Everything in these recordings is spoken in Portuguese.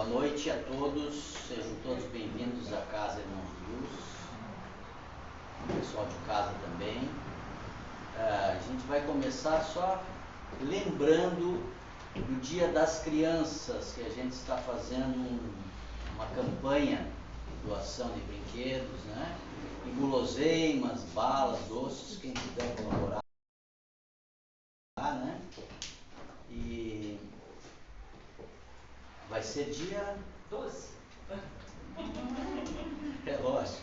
Boa noite a todos, sejam todos bem-vindos à Casa Irmãos de Luz, o pessoal de casa também. A gente vai começar só lembrando do Dia das Crianças, que a gente está fazendo uma campanha de doação de brinquedos, né? E guloseimas, balas, doces, quem puder colaborar, né? E vai ser dia 12. É lógico.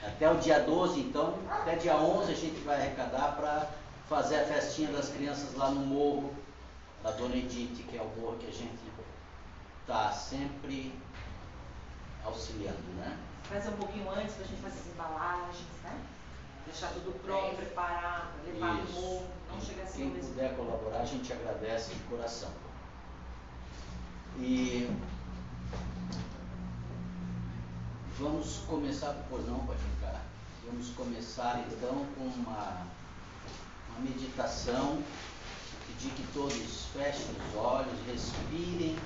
Até o dia 12, então, até dia 11 a gente vai arrecadar para fazer a festinha das crianças lá no morro da Dona Edith, que é o morro que a gente está sempre auxiliando, né? Fazer um pouquinho antes para a gente fazer as embalagens, né? Deixar tudo pronto, preparar, levar no morro, não chegar assim Quem no mesmo. puder colaborar, a gente agradece de coração. E vamos começar, pois não, pode ficar. Vamos começar então com uma meditação. Pedir que todos fechem os olhos, respirem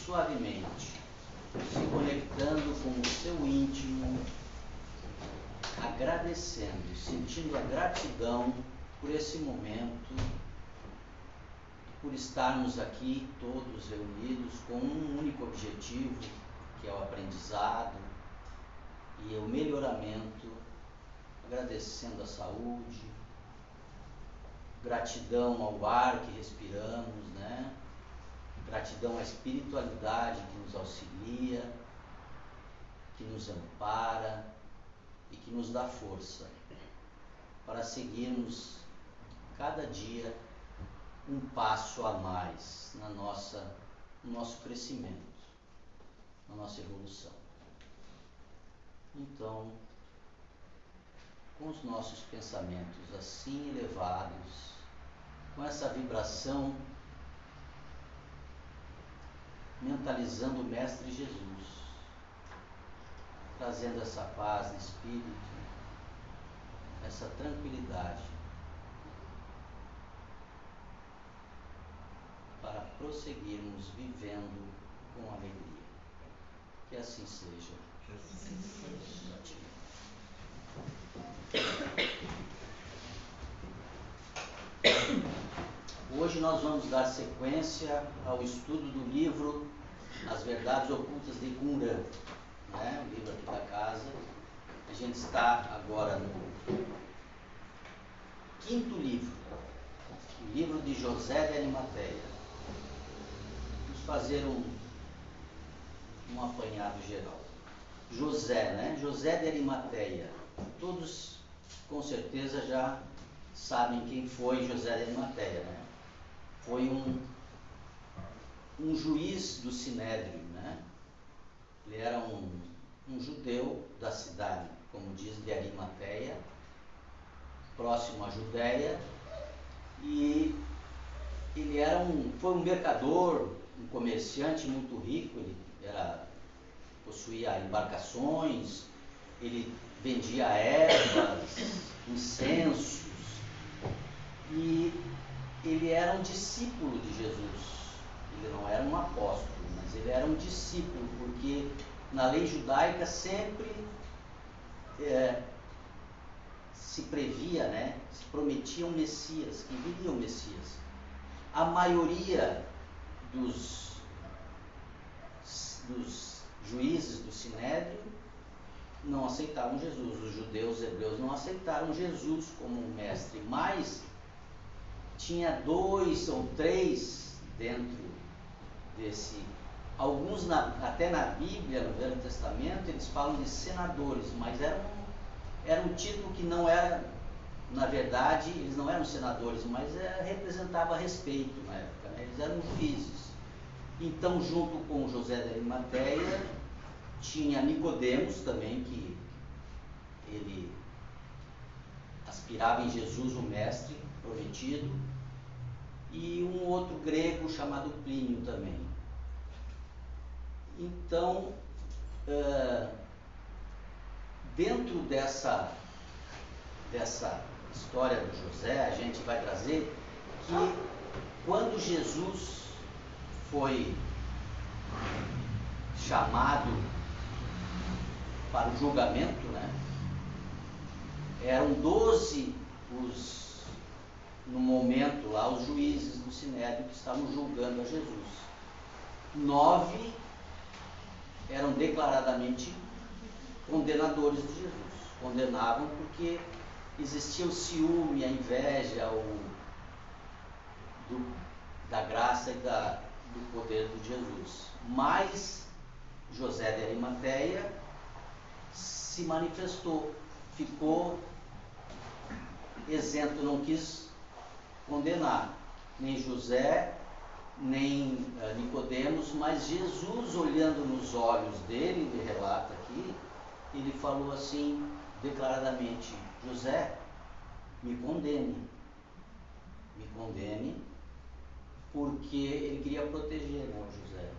suavemente, se conectando com o seu íntimo, agradecendo, sentindo a gratidão por esse momento, por estarmos aqui todos reunidos com um único objetivo, que é o aprendizado e o melhoramento, agradecendo a saúde, gratidão ao ar que respiramos, né? Gratidão à espiritualidade que nos auxilia, que nos ampara e que nos dá força para seguirmos cada dia um passo a mais no nosso crescimento, na nossa evolução. Então, com os nossos pensamentos assim elevados, com essa vibração, mentalizando o Mestre Jesus, trazendo essa paz de espírito, essa tranquilidade, para prosseguirmos vivendo com alegria. Que assim seja. Que assim seja. Hoje nós vamos dar sequência ao estudo do livro As Verdades Ocultas de Qumran, né? O livro aqui da casa. A gente está agora no quinto livro, o livro de José de Arimateia. Vamos fazer um apanhado geral. José, né? José de Arimateia. Todos com certeza já sabem quem foi José de Arimateia, né? Foi um juiz do Sinédrio, né? Ele era um judeu da cidade, como diz, de Arimateia, próximo à Judéia, e ele foi um mercador, um comerciante muito rico. Ele possuía embarcações, ele vendia ervas, incensos, e ele era um discípulo de Jesus. Ele não era um apóstolo, mas ele era um discípulo, porque na lei judaica sempre se previa, né, se prometia um Messias, que viria o Messias. A maioria dos juízes do Sinédrio não aceitavam Jesus. Os judeus hebreus não aceitaram Jesus como um mestre, mas tinha 2 ou 3 dentro desse. Alguns, até na Bíblia, no Velho Testamento, eles falam de senadores, mas era um título que não era, na verdade, eles não eram senadores, mas representava respeito na época, né? Eles eram juízes. Então, junto com José de Arimateia, tinha Nicodemos também, que ele aspirava em Jesus, o mestre prometido, e um outro grego chamado Plínio também. Então, dentro dessa história do José, a gente vai trazer que quando Jesus foi chamado para o julgamento, né? Eram 12 no momento lá, os juízes do Sinédrio que estavam julgando a Jesus. 9 eram declaradamente condenadores de Jesus. Condenavam porque existia o ciúme, a inveja, da graça e do poder de Jesus. Mas José de Arimateia se manifestou, ficou isento, não quis condenar nem José, nem Nicodemos, mas Jesus, olhando nos olhos dele, ele relata aqui, ele falou assim, declaradamente: José, me condene, porque ele queria proteger, né, o José,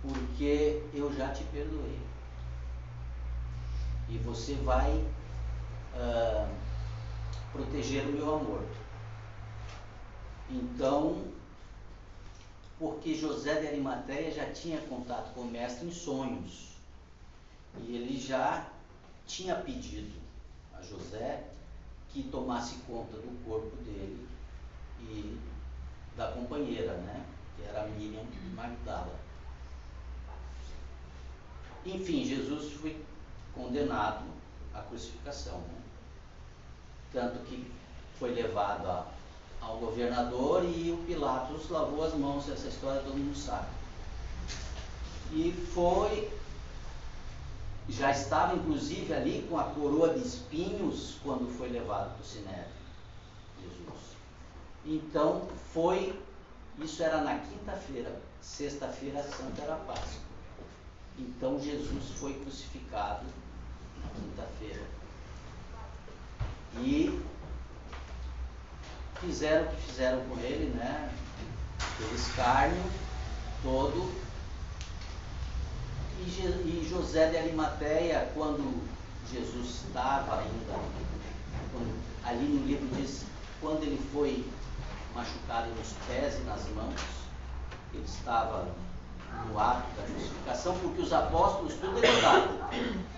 porque eu já te perdoei, e você vai proteger o meu amor. Então, porque José de Arimateia já tinha contato com o mestre em sonhos, e ele já tinha pedido a José que tomasse conta do corpo dele e da companheira, né, que era Miriam Magdala. Enfim, Jesus foi condenado à crucificação, né? Tanto que foi levado ao governador e o Pilatos lavou as mãos. Essa história todo mundo sabe. E já estava inclusive ali com a coroa de espinhos quando foi levado para o Sinédrio, Jesus. Então isso era na quinta-feira, sexta-feira santa era a Páscoa. Então Jesus foi crucificado na quinta-feira. E fizeram o que fizeram com ele, né? Aquele escárnio todo. E José de Arimateia, quando Jesus estava ainda, ali no livro diz, quando ele foi machucado nos pés e nas mãos, ele estava no ato da justificação, porque os apóstolos, tudo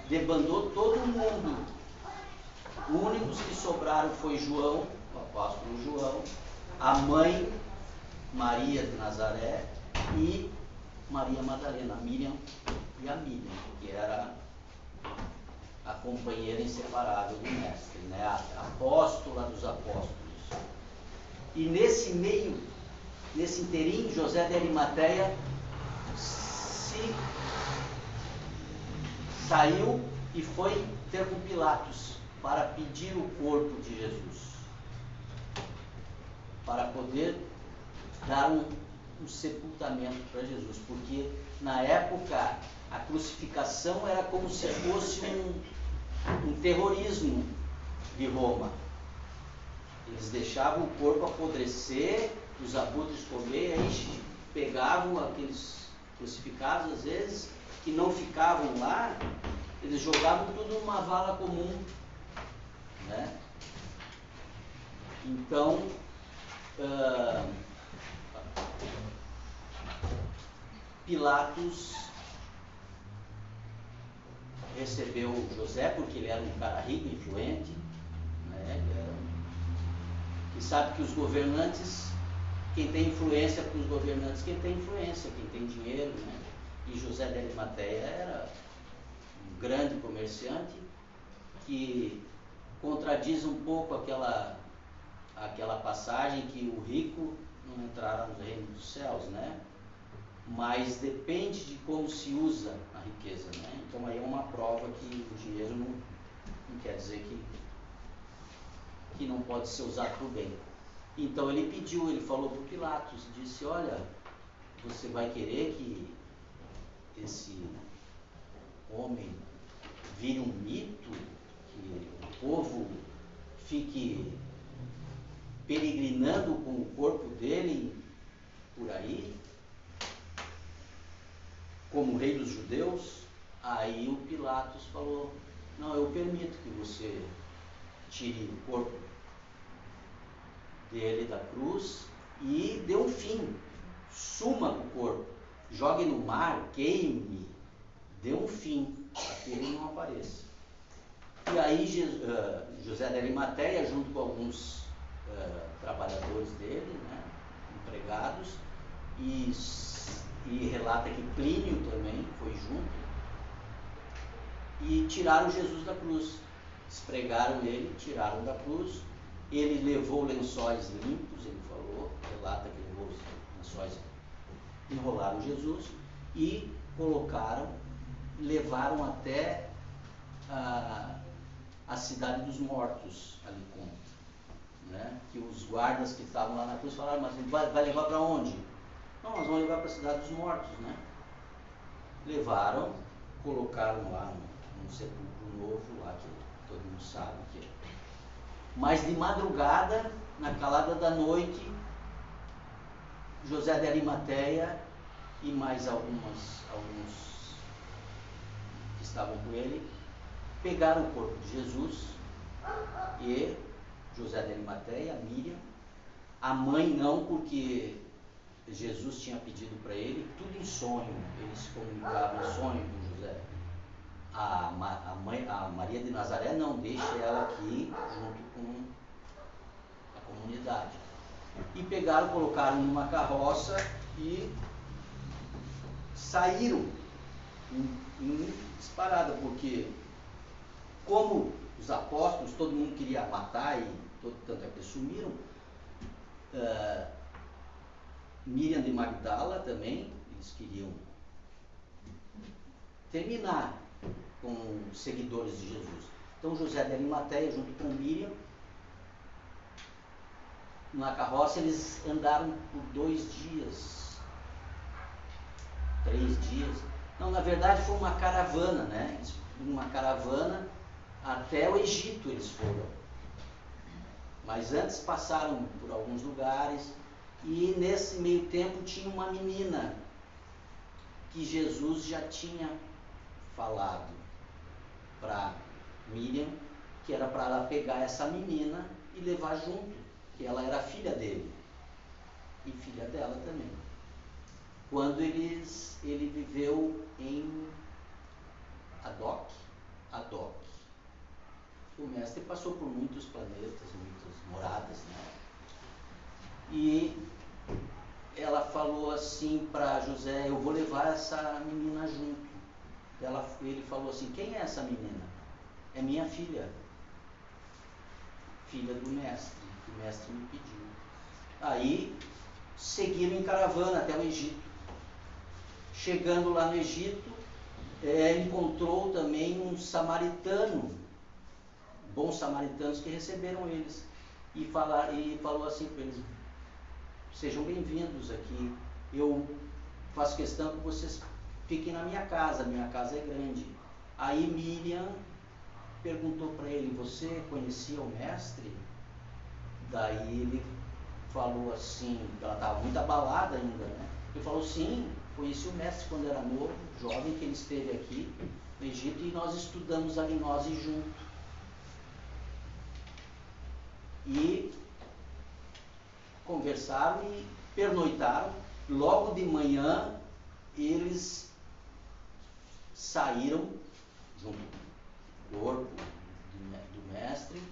debandou todo mundo. Os únicos que sobraram foi João, o apóstolo João, a mãe Maria de Nazaré e Maria Madalena, Miriam e a Miriam, que era a companheira inseparável do mestre, né? A apóstola dos apóstolos. E nesse meio, nesse inteirinho, José de Arimateia saiu e foi ter com Pilatos para pedir o corpo de Jesus, para poder dar um sepultamento para Jesus, porque na época a crucificação era como se fosse um terrorismo de Roma. Eles deixavam o corpo apodrecer, os abutres comer, aí pegavam aqueles crucificados, às vezes, que não ficavam lá, eles jogavam tudo numa vala comum, né? Então, Pilatos recebeu José, porque ele era um cara rico, influente, né? E sabe que os governantes, quem tem influência para os governantes, quem tem influência, quem tem dinheiro, né? E José de Arimateia era um grande comerciante que contradiz um pouco aquela passagem que o rico não entrará no reino dos céus, né? Mas depende de como se usa a riqueza, né? Então aí é uma prova que o dinheiro não quer dizer que não pode ser usado para o bem. Então ele falou para o Pilatos, disse: olha, você vai querer que esse homem vire um mito, que o povo fique peregrinando com o corpo dele por aí, como rei dos judeus? Aí o Pilatos falou: não, eu permito que você tire o corpo dele da cruz e dê um fim suma com o corpo, jogue no mar, queime, dê um fim, para que ele não apareça. E aí José de Arimateia, junto com alguns trabalhadores dele, né, empregados, e relata que Plínio também foi junto, e tiraram Jesus da cruz, espregaram ele, tiraram da cruz. Ele levou lençóis limpos, ele falou, relata que levou lençóis, enrolaram Jesus e levaram até a cidade dos mortos, ali conta, né? Que os guardas que estavam lá na cruz falaram, mas vai levar para onde? Não, nós vamos levar para a cidade dos mortos, né? Levaram, colocaram lá num sepulcro novo, lá que todo mundo sabe que é. Mas de madrugada, na calada da noite, José de Arimateia e mais alguns que estavam com ele, pegaram o corpo de Jesus e José de Arimateia, Miriam, a mãe não, porque Jesus tinha pedido para ele, tudo em sonho, eles se comunicavam em sonho com José. A Maria de Nazaré não, deixa ela aqui junto com a comunidade. E pegaram, colocaram numa carroça e saíram em disparada, porque como os apóstolos, todo mundo queria matar, e tanto é que eles sumiram, Miriam de Magdala também, eles queriam terminar com os seguidores de Jesus. Então José de Arimateia, junto com Miriam, na carroça, eles andaram por 2 dias, 3 dias. Não, na verdade foi uma caravana, né? Uma caravana até o Egito eles foram. Mas antes passaram por alguns lugares, e nesse meio tempo tinha uma menina que Jesus já tinha falado para Miriam, que era para ela pegar essa menina e levar junto, que ela era filha dele e filha dela também. Quando ele viveu em Adoc. O mestre passou por muitos planetas, muitas moradas, né? E ela falou assim para José, eu vou levar essa menina junto. Ele falou assim, quem é essa menina? É minha filha, filha do mestre, que o mestre me pediu. Aí seguiram em caravana até o Egito. Chegando lá no Egito, encontrou também um samaritano, bons samaritanos que receberam eles, e falou assim para eles, sejam bem-vindos aqui, eu faço questão que vocês fiquem na minha casa é grande. Aí Miriam perguntou para ele, você conhecia o mestre? Daí ele falou assim, ela estava muito abalada ainda, né? Ele falou, sim, conheci o mestre quando era novo, jovem, que ele esteve aqui no Egito, e nós estudamos a gnose junto. E conversaram e pernoitaram. Logo de manhã eles saíram junto com o corpo do mestre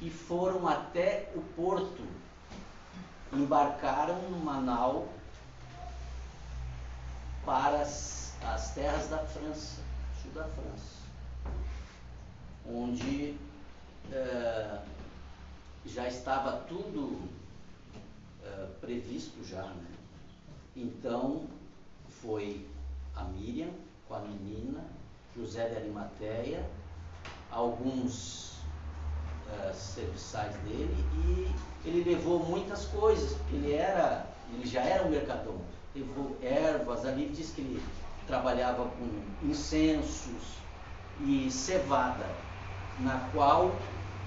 e foram até o porto. Embarcaram numa nau para as terras da França, sul da França, onde já estava tudo previsto já, né? Então foi a Miriam com a menina, José de Arimateia, alguns serviçais dele, e ele levou muitas coisas, porque ele já era um mercador. Levou ervas, ali diz que ele trabalhava com incensos e cevada, na qual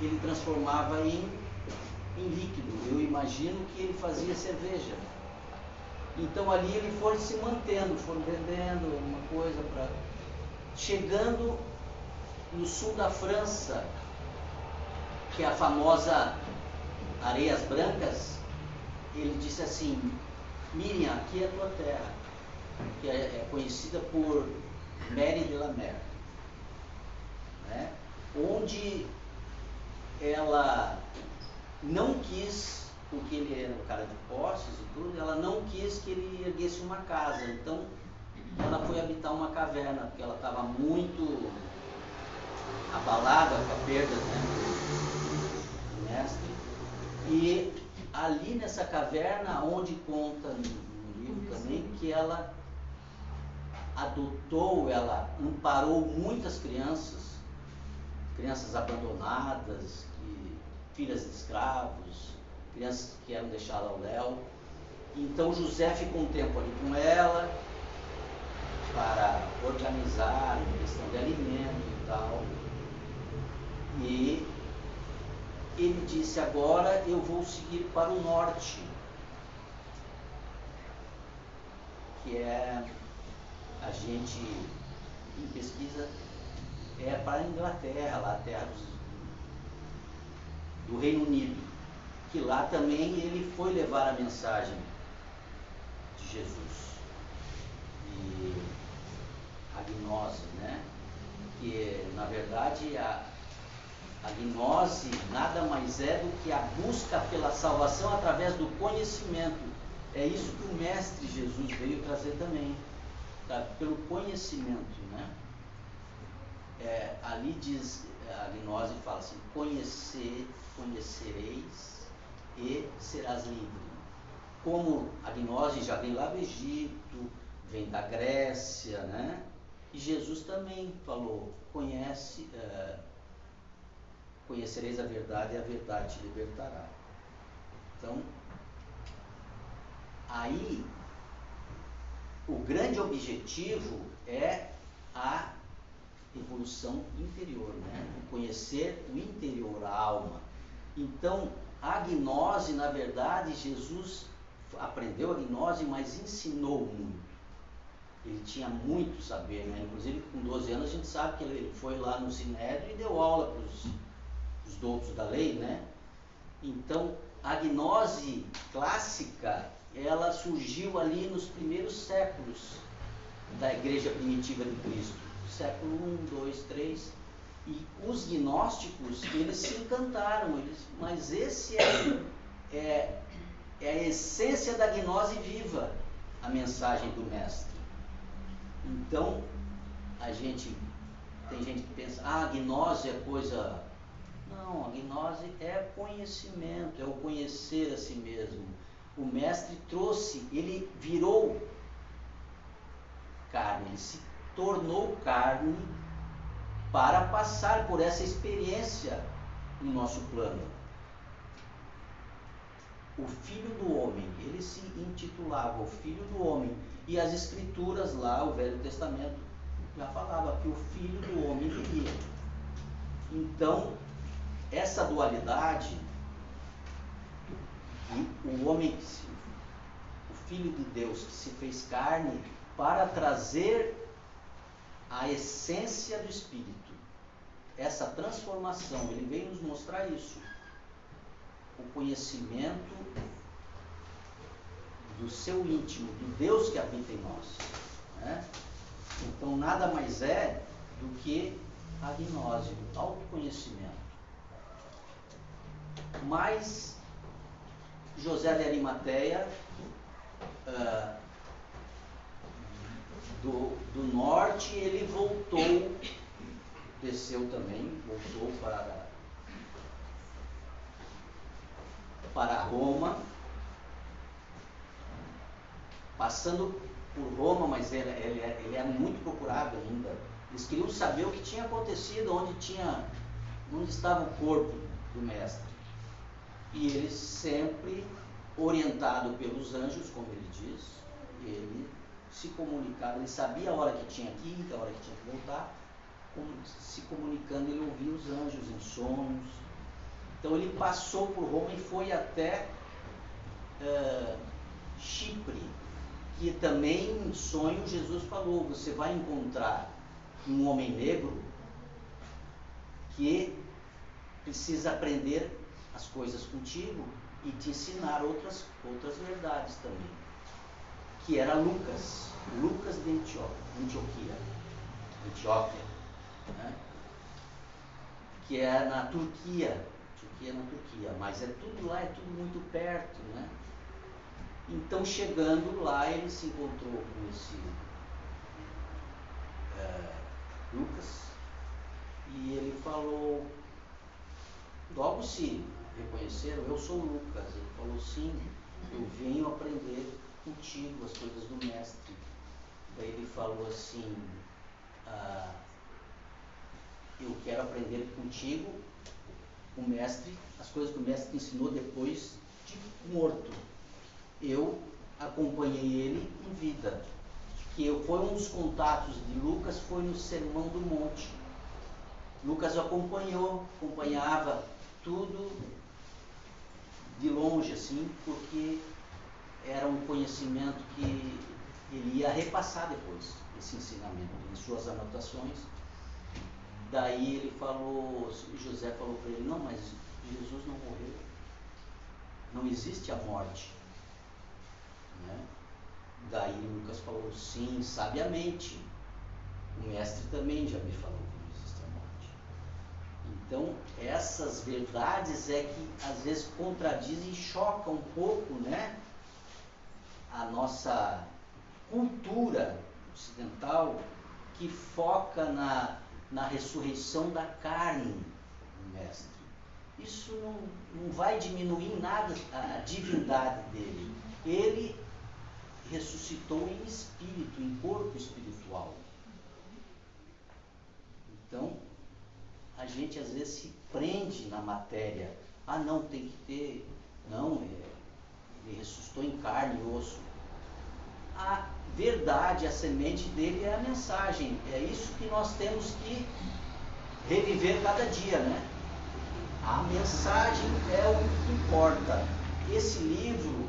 ele transformava em líquido. Eu imagino que ele fazia cerveja. Então ali ele foi se mantendo, foram vendendo alguma coisa para... Chegando no sul da França, que é a famosa Areias Brancas, ele disse assim, Miriam, aqui é a tua terra, que é conhecida por Mary de la Mer, né? Onde ela não quis, porque ele era um cara de posses e tudo, ela não quis que ele erguesse uma casa, então ela foi habitar uma caverna, porque ela estava muito abalada com a perda, né, do mestre. E ali nessa caverna, onde conta no livro também, que ela adotou, ela amparou muitas crianças abandonadas, filhas de escravos, crianças que eram deixadas ao léu. Então José ficou um tempo ali com ela para organizar em questão de alimento e tal. E ele disse: agora eu vou seguir para o norte, que é, a gente em pesquisa, é para a Inglaterra, lá a terra do Reino Unido, que lá também ele foi levar a mensagem de Jesus. E a gnose, né? Que na verdade a gnose nada mais é do que a busca pela salvação através do conhecimento. É isso que o Mestre Jesus veio trazer também, tá? Pelo conhecimento, né? Ali diz, a gnose fala assim: conhecereis e serás livre. Como a gnose já vem lá do Egito, vem da Grécia, né? E Jesus também falou: conhecereis a verdade e a verdade te libertará. Então, aí, o grande objetivo é a evolução interior, né? Conhecer o interior, a alma. Então, a gnose, na verdade, Jesus aprendeu a gnose, mas ensinou muito. Ele tinha muito saber, né? Inclusive com 12 anos a gente sabe que ele foi lá no Sinédrio e deu aula para os doutos da lei, né? Então, a gnose clássica, ela surgiu ali nos primeiros séculos da igreja primitiva de Cristo, século 1, 2, 3, e os gnósticos, eles se encantaram, mas esse é a essência da gnose viva, a mensagem do mestre. Então, tem gente que pensa: a gnose é coisa... Não, a gnose é conhecimento, é o conhecer a si mesmo. O mestre trouxe, ele virou carne, ele se tornou carne para passar por essa experiência no nosso plano. O Filho do Homem, ele se intitulava o Filho do Homem, e as Escrituras lá, o Velho Testamento, já falava que o Filho do Homem viria. Então, essa dualidade, o homem, o Filho de Deus que se fez carne para trazer a essência do Espírito, essa transformação, ele veio nos mostrar isso, o conhecimento do seu íntimo, do Deus que habita em nós, né? Então nada mais é do que a gnose, o autoconhecimento. Mas José de Arimateia, do norte, ele voltou, desceu também, voltou para Roma, passando por Roma, mas ele era muito procurado ainda. Eles queriam saber o que tinha acontecido, onde estava o corpo do mestre. E ele sempre, orientado pelos anjos, como ele diz, ele se comunicava, ele sabia a hora que tinha que ir, a hora que tinha que voltar, se comunicando, ele ouvia os anjos em sonhos. Então ele passou por Roma e foi até Chipre, que também em sonho Jesus falou: você vai encontrar um homem negro que precisa aprender as coisas contigo e te ensinar outras verdades também. que era Lucas de Antioquia, né? Que é na Turquia, mas é tudo lá, é tudo muito perto, né? Então, chegando lá, ele se encontrou com esse Lucas, e ele falou, logo se reconheceram, eu sou Lucas. Ele falou, sim, eu venho aprender contigo as coisas do mestre. Daí ele falou assim, eu quero aprender contigo o mestre, as coisas que o mestre ensinou depois de morto. Eu acompanhei ele em vida. Foi um dos contatos de Lucas, foi no Sermão do Monte. Lucas acompanhava tudo de longe, assim, porque era um conhecimento que ele ia repassar depois, esse ensinamento, em suas anotações. Daí ele falou, José falou para ele, não, mas Jesus não morreu, não existe a morte, né? Daí Lucas falou, sim, sabiamente, o mestre também já me falou que não existe a morte. Então, essas verdades é que às vezes contradizem e chocam um pouco, né, a nossa cultura ocidental, que foca na ressurreição da carne do mestre. Isso não vai diminuir em nada a divindade dele. Ele ressuscitou em espírito, em corpo espiritual. Então, a gente às vezes se prende na matéria. Não, tem que ter... Não, ele ressuscitou em carne e osso. A verdade, a semente dele é a mensagem. É isso que nós temos que reviver cada dia, né? A mensagem é o que importa. Esse livro,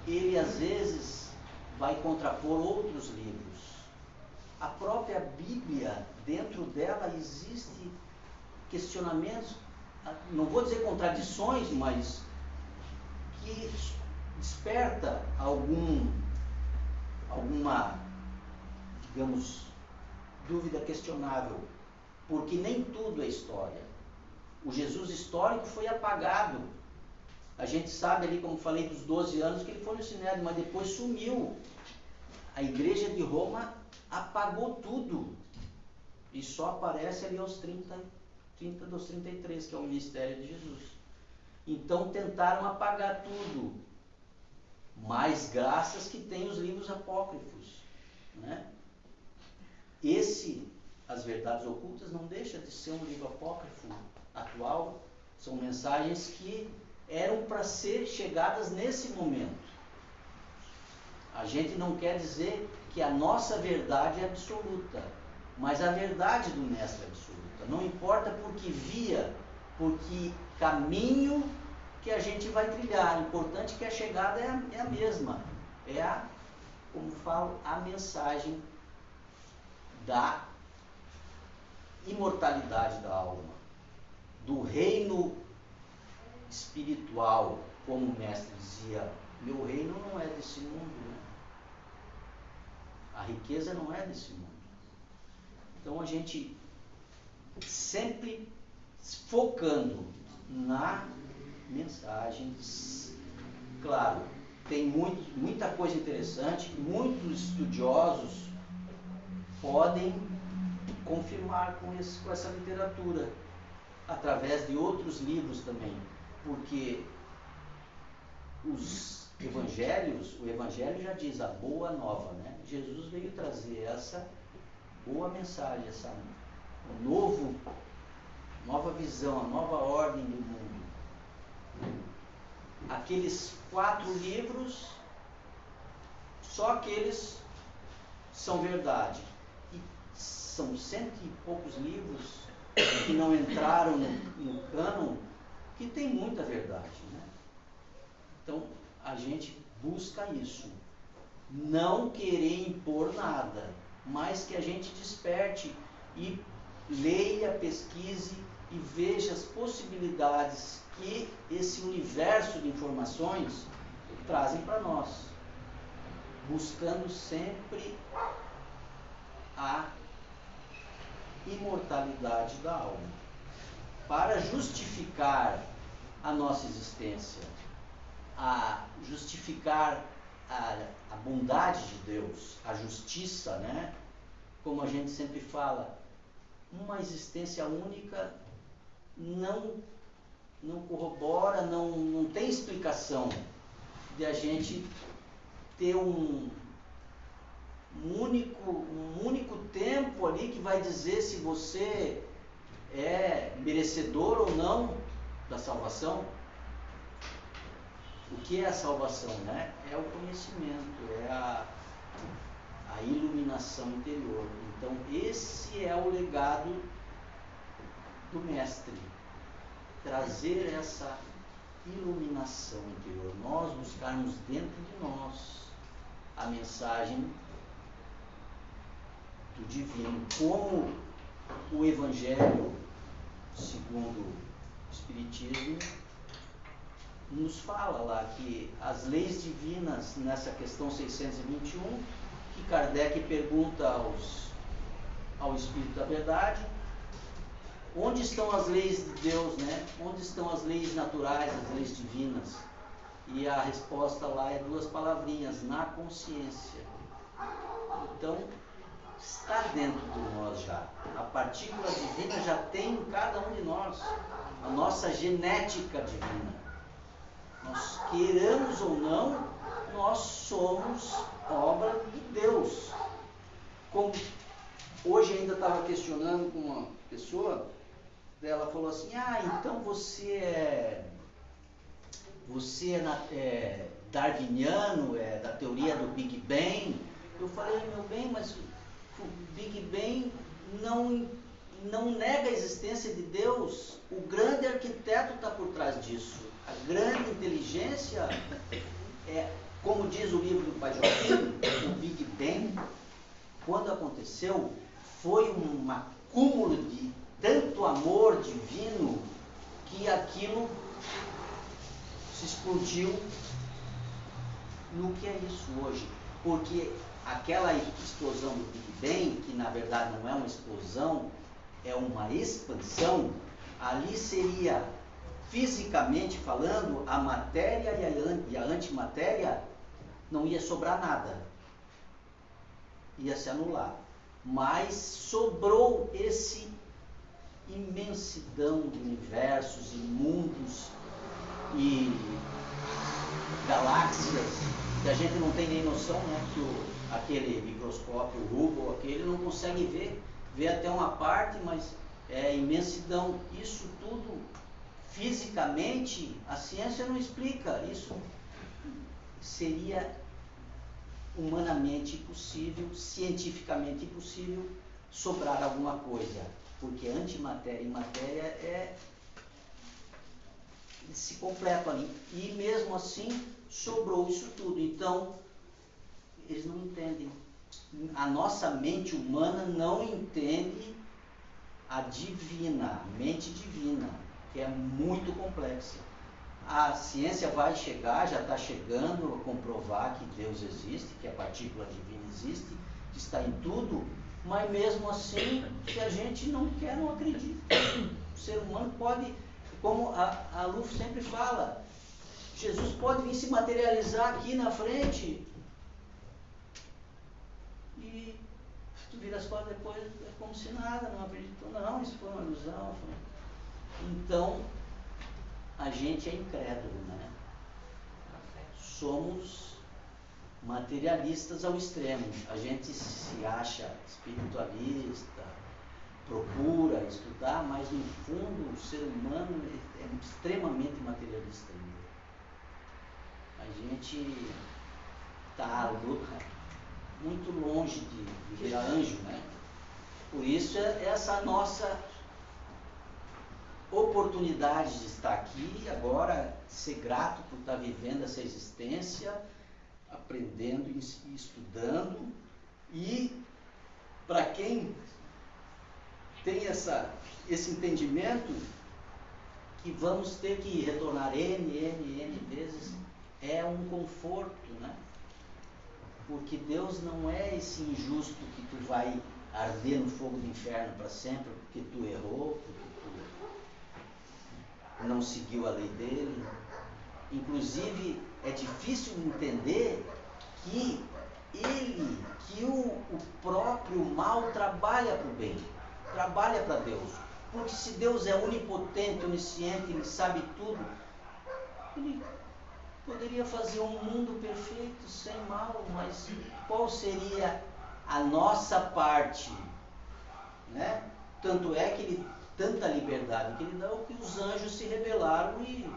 ele às vezes vai contrapor outros livros. A própria Bíblia, dentro dela existe questionamentos, não vou dizer contradições, mas que desperta alguma, digamos, dúvida questionável, porque nem tudo é história. O Jesus histórico foi apagado. A gente sabe ali, como falei, dos 12 anos que ele foi no Sinédrio, mas depois sumiu. A igreja de Roma apagou tudo e só aparece ali aos 30 dos 33, que é o ministério de Jesus. Então tentaram apagar tudo, mas graças que tem os livros apócrifos, né? As Verdades Ocultas não deixa de ser um livro apócrifo atual. São mensagens que eram para ser chegadas nesse momento. A gente não quer dizer que a nossa verdade é absoluta, mas a verdade do mestre é absoluta. Não importa por que via, por que caminho que a gente vai trilhar. O importante é que a chegada é a mesma. Como falo, a mensagem da imortalidade da alma, do reino espiritual, como o mestre dizia, meu reino não é desse mundo, né? A riqueza não é desse mundo. Então a gente sempre focando na mensagem. Claro, tem muita coisa interessante, muitos estudiosos podem confirmar com essa literatura, através de outros livros também, porque os evangelhos, o evangelho já diz a boa nova, né? Jesus veio trazer essa boa mensagem, essa nova visão, a nova ordem do mundo. Aqueles 4 livros, só aqueles são verdade. E são 100 e poucos livros que não entraram no cânon, que tem muita verdade, né? Então, a gente busca isso. Não querer impor nada, mas que a gente desperte e leia, pesquise e veja as possibilidades que esse universo de informações trazem para nós, buscando sempre a imortalidade da alma, para justificar a nossa existência, a justificar a bondade de Deus, a justiça, né? Como a gente sempre fala, uma existência única não corrobora, não tem explicação de a gente ter um único tempo ali que vai dizer se você é merecedor ou não da salvação. O que é a salvação, né? É o conhecimento, é a iluminação interior. Então, esse é o legado do Mestre, trazer essa iluminação interior, nós buscarmos dentro de nós a mensagem do divino, como o Evangelho segundo o Espiritismo nos fala lá, que as leis divinas, nessa questão 621, que Kardec pergunta ao Espírito da Verdade, onde estão as leis de Deus, né? Onde estão as leis naturais, as leis divinas? E a resposta lá é 2 palavrinhas: na consciência. Então, está dentro de nós já. A partícula divina já tem em cada um de nós a nossa genética divina. Nós queiramos ou não, nós somos obra de Deus. Como hoje ainda estava questionando com uma pessoa, ela falou assim: então você é darwiniano, é da teoria do Big Bang. Eu falei: meu bem, mas o Big Bang não nega a existência de Deus. O grande arquiteto está por trás disso. A grande inteligência como diz o livro do Pai Joaquim, o Big Bang, quando aconteceu, foi um acúmulo de tanto amor divino que aquilo se explodiu no que é isso hoje. Porque aquela explosão do Big Bang, que na verdade não é uma explosão, é uma expansão, ali seria, fisicamente falando, a matéria e a antimatéria, não ia sobrar nada, ia se anular. Mas sobrou esse imensidão de universos e mundos e galáxias que a gente não tem nem noção, né? Que aquele microscópio Hubble, aquele não consegue ver até uma parte, mas é imensidão. Isso tudo fisicamente a ciência não explica. Isso seria humanamente impossível, cientificamente impossível sobrar alguma coisa, porque antimatéria e matéria se completam ali, e mesmo assim sobrou isso tudo. Então eles não entendem, a nossa mente humana não entende a divina, a mente divina, que é muito complexa. A ciência vai chegar, já está chegando a comprovar que Deus existe, que a partícula divina existe, que está em tudo, mas mesmo assim, se a gente não quer, não acredita. O ser humano pode, como a Luf sempre fala, Jesus pode vir se materializar aqui na frente e tu vira as costas depois, é como se nada, não acreditou, não, isso foi uma ilusão. Então, a gente é incrédulo, né? Somos materialistas ao extremo. A gente se acha espiritualista, procura estudar, mas no fundo o ser humano é extremamente materialista ainda. A gente está muito longe de virar anjo, né? Por isso essa nossa oportunidade de estar aqui agora, ser grato por estar vivendo essa existência, aprendendo e estudando. E para quem tem esse entendimento, que vamos ter que retornar N vezes é um conforto, né? Porque Deus não é esse injusto que tu vai arder no fogo do inferno para sempre, porque tu errou, porque tu não seguiu a lei dele. Inclusive, é difícil entender que o próprio mal trabalha para o bem, trabalha para Deus. Porque se Deus é onipotente, onisciente, Ele sabe tudo, Ele poderia fazer um mundo perfeito, sem mal, mas qual seria a nossa parte? Né? Tanto é que Ele, tanta liberdade que Ele dá, que os anjos se rebelaram e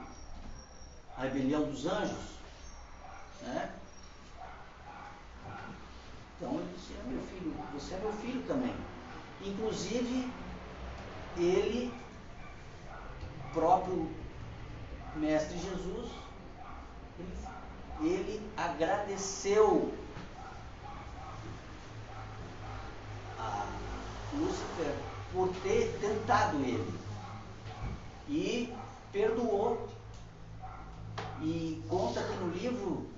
a rebelião dos anjos, né? Então ele disse, meu filho, você é meu filho também. Inclusive, ele, próprio Mestre Jesus, ele agradeceu a Lúcifer por ter tentado ele e perdoou. E conta aqui no livro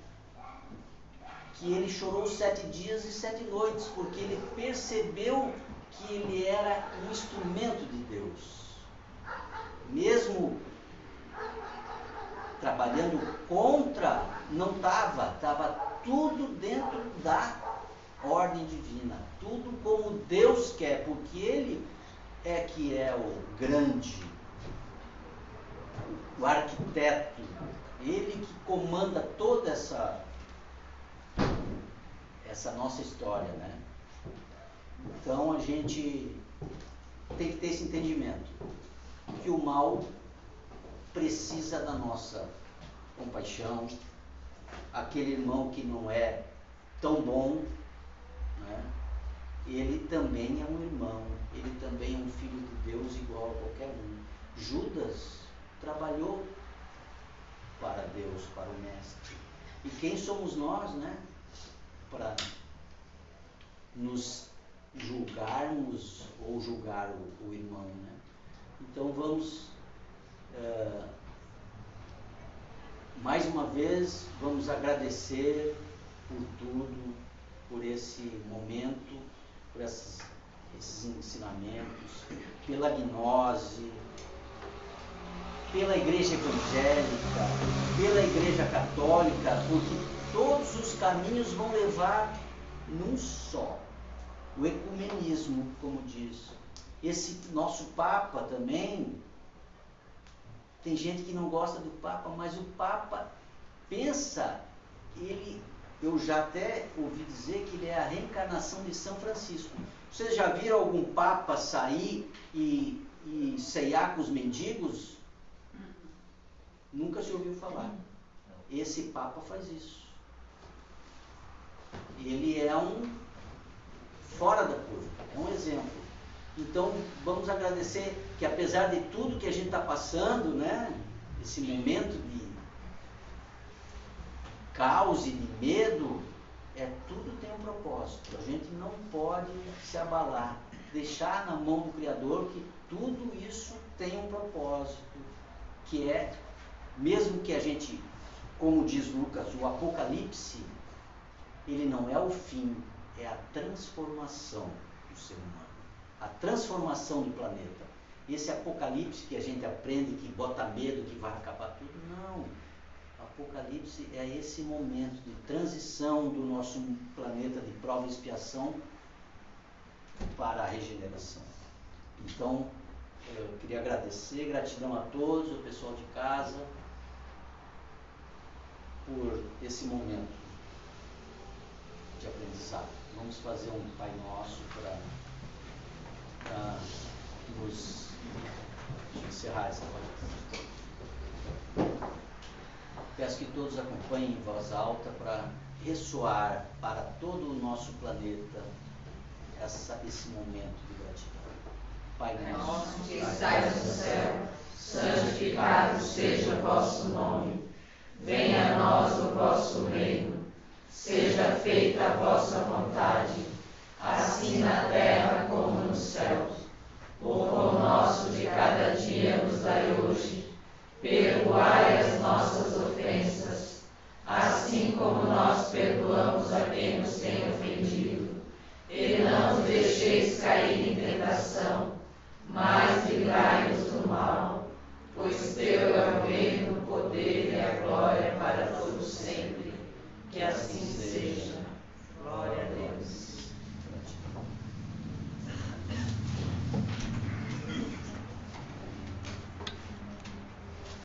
que ele chorou 7 dias e 7 noites, porque ele percebeu que ele era um instrumento de Deus. Mesmo trabalhando contra, não estava tudo dentro da ordem divina, tudo como Deus quer, porque Ele é que é o grande, o arquiteto, Ele que comanda toda essa nossa história, né? Então a gente tem que ter esse entendimento, que o mal precisa da nossa compaixão, aquele irmão que não é tão bom, né? Ele também é um irmão, ele também é um filho de Deus igual a qualquer um. Judas trabalhou para Deus, para o Mestre. E quem somos nós, né? Para nos julgarmos ou julgar o irmão, né? Então vamos, mais uma vez, vamos agradecer por tudo, por esse momento, por esses ensinamentos, pela gnose, pela igreja evangélica, pela igreja católica, porque todos os caminhos vão levar num só. O ecumenismo, como diz. Esse nosso Papa também, tem gente que não gosta do Papa, mas o Papa pensa, eu já até ouvi dizer que ele é a reencarnação de São Francisco. Vocês já viram algum Papa sair e ceiar com os mendigos? Nunca se ouviu falar. Esse Papa faz isso. Ele é um fora da curva, é um exemplo. Então vamos agradecer que, apesar de tudo que a gente está passando, né, esse momento de caos e de medo, tudo tem um propósito. A gente não pode se abalar, deixar na mão do Criador que tudo isso tem um propósito, que é, mesmo que a gente, como diz Lucas, o Apocalipse, ele não é o fim, é a transformação do ser humano, a transformação do planeta. Esse Apocalipse que a gente aprende, que bota medo, que vai acabar tudo, não. Apocalipse é esse momento de transição do nosso planeta de prova e expiação para a regeneração. Então, eu queria agradecer, gratidão a todos, o pessoal de casa, por esse momento de aprendizado. Vamos fazer um Pai Nosso para nos encerrar essa palestra. Peço que todos acompanhem em voz alta para ressoar para todo o nosso planeta esse momento de gratidão. Pai nosso que estais no céu, santificado seja o vosso nome. Venha a nós o vosso reino. Seja feita a vossa vontade, assim na terra como nos céus. O pão nosso de cada dia nos dai hoje. Perdoai as nossas ofensas, assim como nós perdoamos a quem nos tem ofendido. E não nos deixeis cair em tentação, mas livrai-nos do mal. Pois teu é o reino, o poder e a glória para todos sempre. Que assim seja.